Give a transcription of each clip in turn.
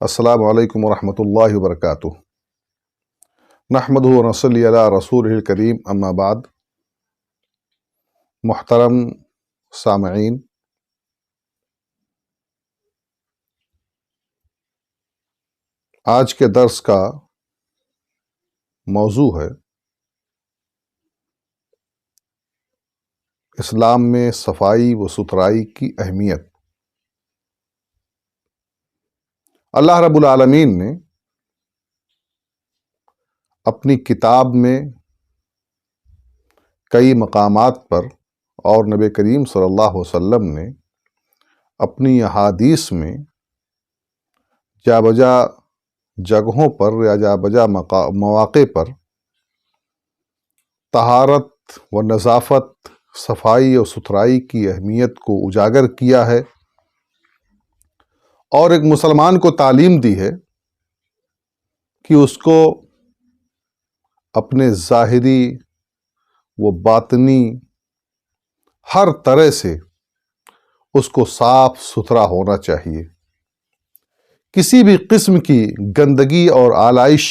السلام علیکم ورحمۃ اللہ وبرکاتہ۔ نحمدہ و نصلی علی رسولہ الکریم، اما بعد۔ محترم سامعین، آج کے درس کا موضوع ہے اسلام میں صفائی و ستھرائی کی اہمیت۔ اللہ رب العالمین نے اپنی کتاب میں کئی مقامات پر اور نبی کریم صلی اللہ علیہ وسلم نے اپنی احادیث میں جا بجا جگہوں پر یا جا بجا مواقع پر طہارت و نظافت، صفائی و ستھرائی کی اہمیت کو اجاگر کیا ہے، اور ایک مسلمان کو تعلیم دی ہے کہ اس کو اپنے ظاہری و باطنی ہر طرح سے اس کو صاف ستھرا ہونا چاہیے، کسی بھی قسم کی گندگی اور آلائش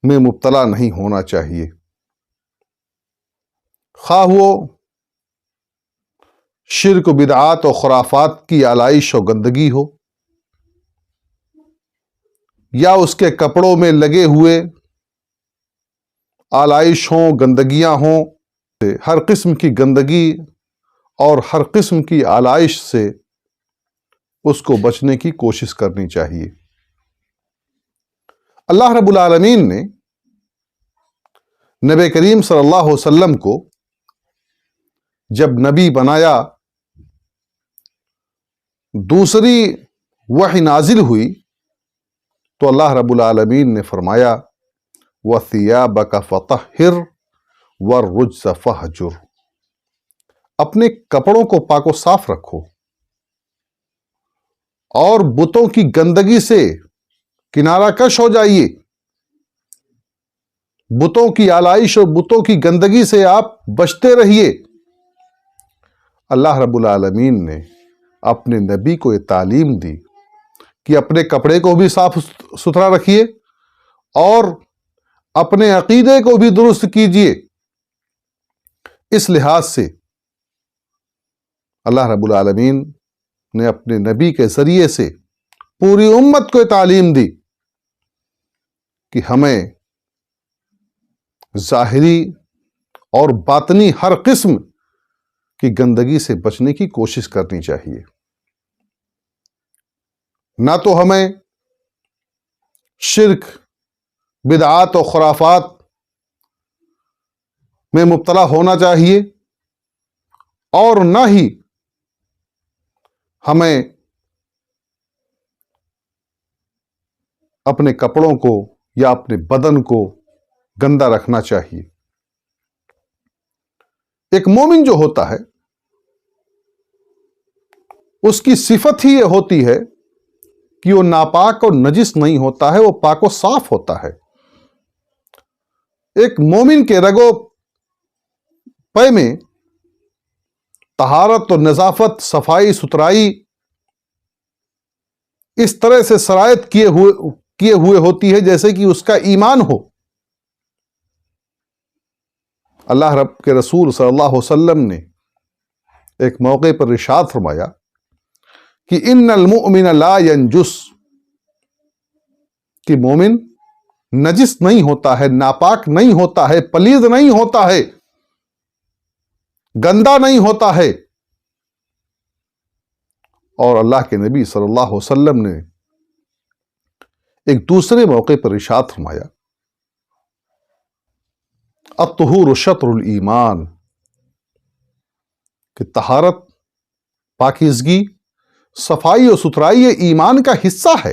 میں مبتلا نہیں ہونا چاہیے، خواہ وہ شرک و بدعات و خرافات کی آلائش و گندگی ہو، یا اس کے کپڑوں میں لگے ہوئے آلائش ہوں، گندگیاں ہوں۔ ہر قسم کی گندگی اور ہر قسم کی آلائش سے اس کو بچنے کی کوشش کرنی چاہیے۔ اللہ رب العالمین نے نبی کریم صلی اللہ علیہ وسلم کو جب نبی بنایا، دوسری وحی نازل ہوئی تو اللہ رب العالمین نے فرمایا وَثِيَابَكَ فَطَهِّرْ وَالرُّجْزَ فَاهْجُرْ، اپنے کپڑوں کو پاک و صاف رکھو اور بتوں کی گندگی سے کنارہ کش ہو جائیے، بتوں کی آلائش اور بتوں کی گندگی سے آپ بچتے رہیے۔ اللہ رب العالمین نے اپنے نبی کو یہ تعلیم دی کہ اپنے کپڑے کو بھی صاف ستھرا رکھیے اور اپنے عقیدے کو بھی درست کیجیے۔ اس لحاظ سے اللہ رب العالمین نے اپنے نبی کے ذریعے سے پوری امت کو تعلیم دی کہ ہمیں ظاہری اور باطنی ہر قسم کی گندگی سے بچنے کی کوشش کرنی چاہیے۔ نہ تو ہمیں شرک، بدعات و خرافات میں مبتلا ہونا چاہیے، اور نہ ہی ہمیں اپنے کپڑوں کو یا اپنے بدن کو گندا رکھنا چاہیے۔ ایک مومن جو ہوتا ہے اس کی صفت ہی یہ ہوتی ہے کہ وہ ناپاک اور نجس نہیں ہوتا ہے، وہ پاک و صاف ہوتا ہے۔ ایک مومن کے رگ و پے میں طہارت و نظافت، صفائی ستھرائی اس طرح سے سرایت کیے ہوئے ہوتی ہے جیسے کہ اس کا ایمان ہو۔ اللہ رب کے رسول صلی اللہ علیہ وسلم نے ایک موقع پر ارشاد فرمایا کہ ان المؤمن لا ینجس، کہ مومن نجس نہیں ہوتا ہے، ناپاک نہیں ہوتا ہے، پلید نہیں ہوتا ہے، گندا نہیں ہوتا ہے۔ اور اللہ کے نبی صلی اللہ علیہ وسلم نے ایک دوسرے موقع پر ارشاد فرمایا الطہور شطر الایمان، کہ طہارت، پاکیزگی، صفائی و ستھرائی یہ ایمان کا حصہ ہے،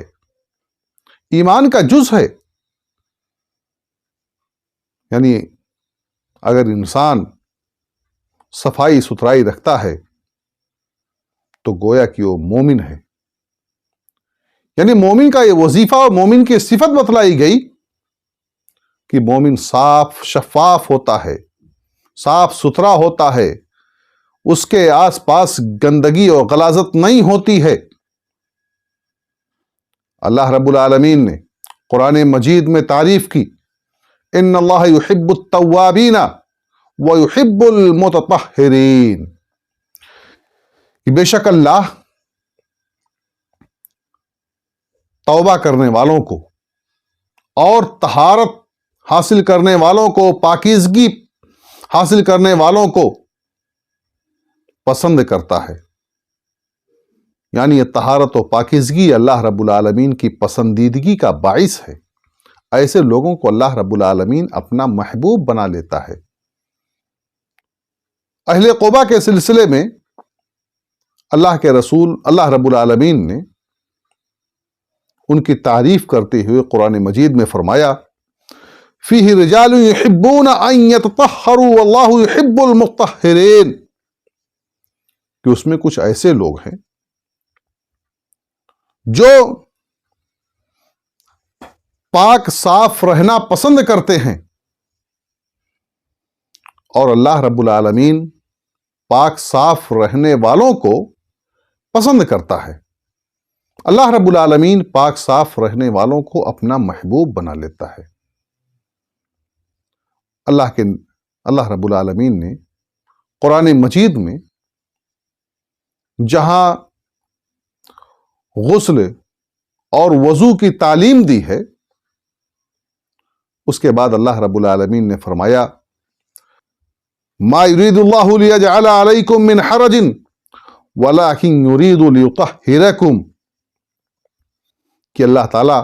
ایمان کا جز ہے۔ یعنی اگر انسان صفائی ستھرائی رکھتا ہے تو گویا کہ وہ مومن ہے۔ یعنی مومن کا یہ وظیفہ اور مومن کی صفت بتلائی گئی کہ مومن صاف شفاف ہوتا ہے، صاف ستھرا ہوتا ہے، اس کے آس پاس گندگی اور غلاظت نہیں ہوتی ہے۔ اللہ رب العالمین نے قرآن مجید میں تعریف کی، ان اللہ یحب التوابین ویحب المتطہرین، کہ بے شک اللہ توبہ کرنے والوں کو اور طہارت حاصل کرنے والوں کو، پاکیزگی حاصل کرنے والوں کو پسند کرتا ہے۔ یعنی یہ طہارت و پاکیزگی اللہ رب العالمین کی پسندیدگی کا باعث ہے۔ ایسے لوگوں کو اللہ رب العالمین اپنا محبوب بنا لیتا ہے۔ اہل قبا کے سلسلے میں اللہ کے رسول اللہ رب العالمین نے ان کی تعریف کرتے ہوئے قرآن مجید میں فرمایا، فیہ رجال یحبون ان یتطہروا واللہ یحب المطہرین، کہ اس میں کچھ ایسے لوگ ہیں جو پاک صاف رہنا پسند کرتے ہیں، اور اللہ رب العالمین پاک صاف رہنے والوں کو پسند کرتا ہے۔ اللہ رب العالمین پاک صاف رہنے والوں کو اپنا محبوب بنا لیتا ہے۔ اللہ رب العالمین نے قرآن مجید میں جہاں غسل اور وضو کی تعلیم دی ہے، اس کے بعد اللہ رب العالمین نے فرمایا، ما یرید اللہ لیجعل علیکم من حرج ولکن یرید لیطہرکم، کہ اللہ تعالیٰ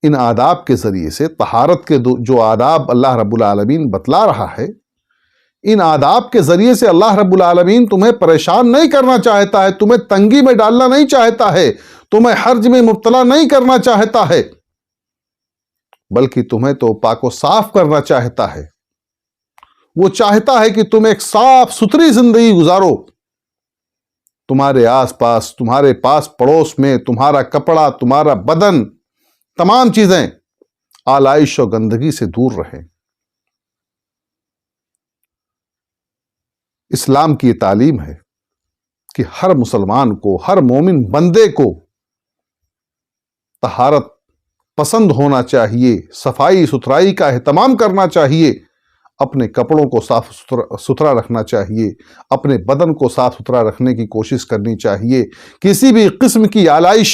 ان آداب کے ذریعے سے، طہارت کے جو آداب اللہ رب العالمین بتلا رہا ہے، ان آداب کے ذریعے سے اللہ رب العالمین تمہیں پریشان نہیں کرنا چاہتا ہے، تمہیں تنگی میں ڈالنا نہیں چاہتا ہے، تمہیں حرج میں مبتلا نہیں کرنا چاہتا ہے، بلکہ تمہیں تو پاک و صاف کرنا چاہتا ہے۔ وہ چاہتا ہے کہ تم ایک صاف ستھری زندگی گزارو۔ تمہارے آس پاس، تمہارے پاس پڑوس میں تمہارا کپڑا، تمہارا بدن، تمام چیزیں آلائش و گندگی سے دور رہیں۔ اسلام کی یہ تعلیم ہے کہ ہر مسلمان کو، ہر مومن بندے کو طہارت پسند ہونا چاہیے، صفائی ستھرائی کا اہتمام کرنا چاہیے، اپنے کپڑوں کو صاف ستھرا رکھنا چاہیے، اپنے بدن کو صاف ستھرا رکھنے کی کوشش کرنی چاہیے، کسی بھی قسم کی آلائش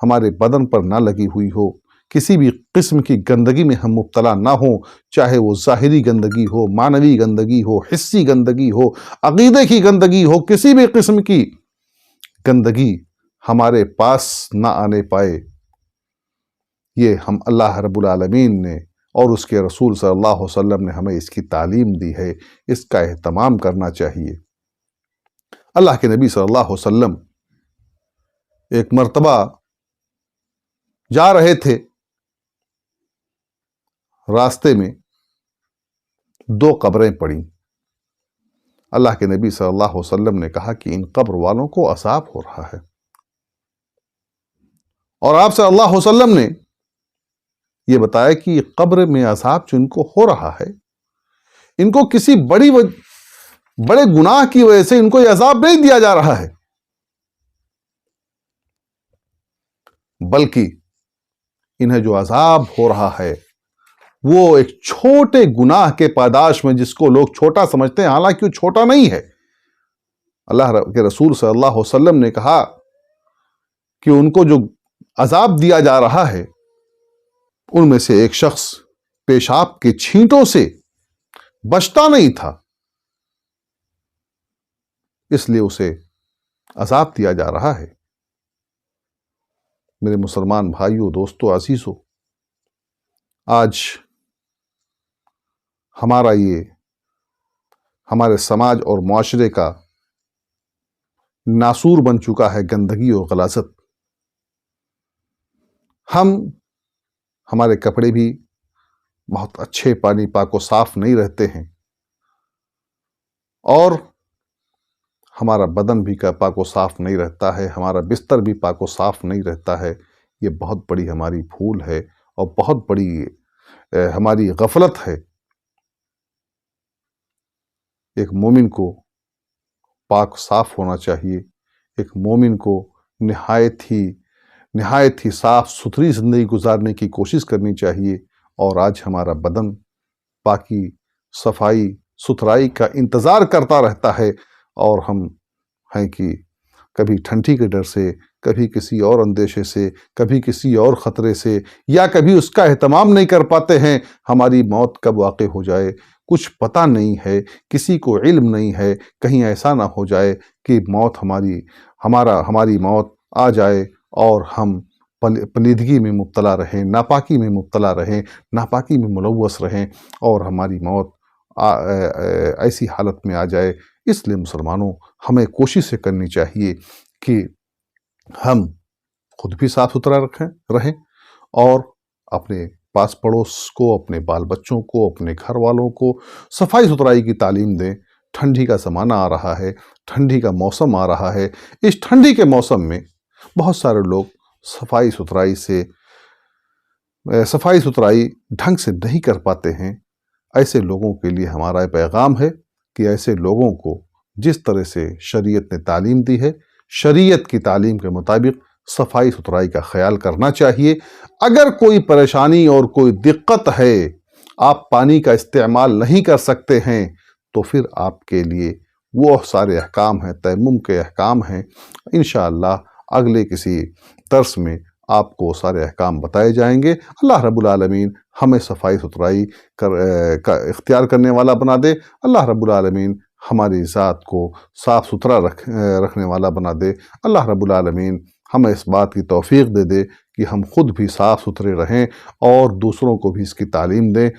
ہمارے بدن پر نہ لگی ہوئی ہو، کسی بھی قسم کی گندگی میں ہم مبتلا نہ ہوں، چاہے وہ ظاہری گندگی ہو، معنوی گندگی ہو، حسی گندگی ہو، عقیدے کی گندگی ہو، کسی بھی قسم کی گندگی ہمارے پاس نہ آنے پائے۔ یہ ہم اللہ رب العالمین نے اور اس کے رسول صلی اللہ علیہ وسلم نے ہمیں اس کی تعلیم دی ہے، اس کا اہتمام کرنا چاہیے۔ اللہ کے نبی صلی اللہ علیہ وسلم ایک مرتبہ جا رہے تھے، راستے میں دو قبریں پڑیں۔ اللہ کے نبی صلی اللہ علیہ وسلم نے کہا کہ ان قبر والوں کو عذاب ہو رہا ہے، اور آپ صلی اللہ علیہ وسلم نے یہ بتایا کہ یہ قبر میں عذاب جو ان کو ہو رہا ہے، ان کو کسی بڑے گناہ کی وجہ سے ان کو یہ عذاب نہیں دیا جا رہا ہے، بلکہ انہیں جو عذاب ہو رہا ہے وہ ایک چھوٹے گناہ کے پاداش میں، جس کو لوگ چھوٹا سمجھتے ہیں، حالانکہ وہ چھوٹا نہیں ہے۔ اللہ کے رسول صلی اللہ علیہ وسلم نے کہا کہ ان کو جو عذاب دیا جا رہا ہے، ان میں سے ایک شخص پیشاب کے چھینٹوں سے بچتا نہیں تھا، اس لیے اسے عذاب دیا جا رہا ہے۔ میرے مسلمان بھائیوں، دوستوں، عزیزوں، آج ہمارے سماج اور معاشرے کا ناسور بن چکا ہے گندگی اور غلاظت۔ ہمارے کپڑے بھی بہت اچھے پانی پاک و صاف نہیں رہتے ہیں، اور ہمارا بدن بھی پاک و صاف نہیں رہتا ہے، ہمارا بستر بھی پاک و صاف نہیں رہتا ہے۔ یہ بہت بڑی ہماری بھول ہے اور بہت بڑی ہماری غفلت ہے۔ ایک مومن کو پاک صاف ہونا چاہیے، ایک مومن کو نہایت ہی نہایت ہی صاف ستھری زندگی گزارنے کی کوشش کرنی چاہیے، اور آج ہمارا بدن پاکی صفائی ستھرائی کا انتظار کرتا رہتا ہے، اور ہم ہیں کہ کبھی ٹھنڈی کے ڈر سے، کبھی کسی اور اندیشے سے، کبھی کسی اور خطرے سے، یا کبھی اس کا اہتمام نہیں کر پاتے ہیں۔ ہماری موت کب واقع ہو جائے کچھ پتہ نہیں ہے، کسی کو علم نہیں ہے۔ کہیں ایسا نہ ہو جائے کہ ہماری موت آ جائے اور ہم پلیدگی میں مبتلا رہیں، ناپاکی میں مبتلا رہیں، ناپاکی میں ملوث رہیں، اور ہماری موت ایسی حالت میں آ جائے۔ اس لیے مسلمانوں، ہمیں کوشش کرنی چاہیے کہ ہم خود بھی صاف ستھرا رہیں، اور اپنے پاس پڑوس کو، اپنے بال بچوں کو، اپنے گھر والوں کو صفائی ستھرائی کی تعلیم دیں۔ ٹھنڈی کا زمانہ آ رہا ہے، ٹھنڈی کا موسم آ رہا ہے۔ اس ٹھنڈی کے موسم میں بہت سارے لوگ صفائی ستھرائی ڈھنگ سے نہیں کر پاتے ہیں۔ ایسے لوگوں کے لیے ہمارا پیغام ہے کہ ایسے لوگوں کو جس طرح سے شریعت نے تعلیم دی ہے، شریعت کی تعلیم کے مطابق صفائی ستھرائی کا خیال کرنا چاہیے۔ اگر کوئی پریشانی اور کوئی دقت ہے، آپ پانی کا استعمال نہیں کر سکتے ہیں، تو پھر آپ کے لیے وہ سارے احکام ہیں، تیمم کے احکام ہیں۔ انشاءاللہ اگلے کسی درس میں آپ کو سارے احکام بتائے جائیں گے۔ اللہ رب العالمین ہمیں صفائی ستھرائی کا اختیار کرنے والا بنا دے۔ اللہ رب العالمین ہماری ذات کو صاف ستھرا رکھنے والا بنا دے۔ اللہ رب العالمین ہمیں اس بات کی توفیق دے دے کہ ہم خود بھی صاف ستھرے رہیں اور دوسروں کو بھی اس کی تعلیم دیں۔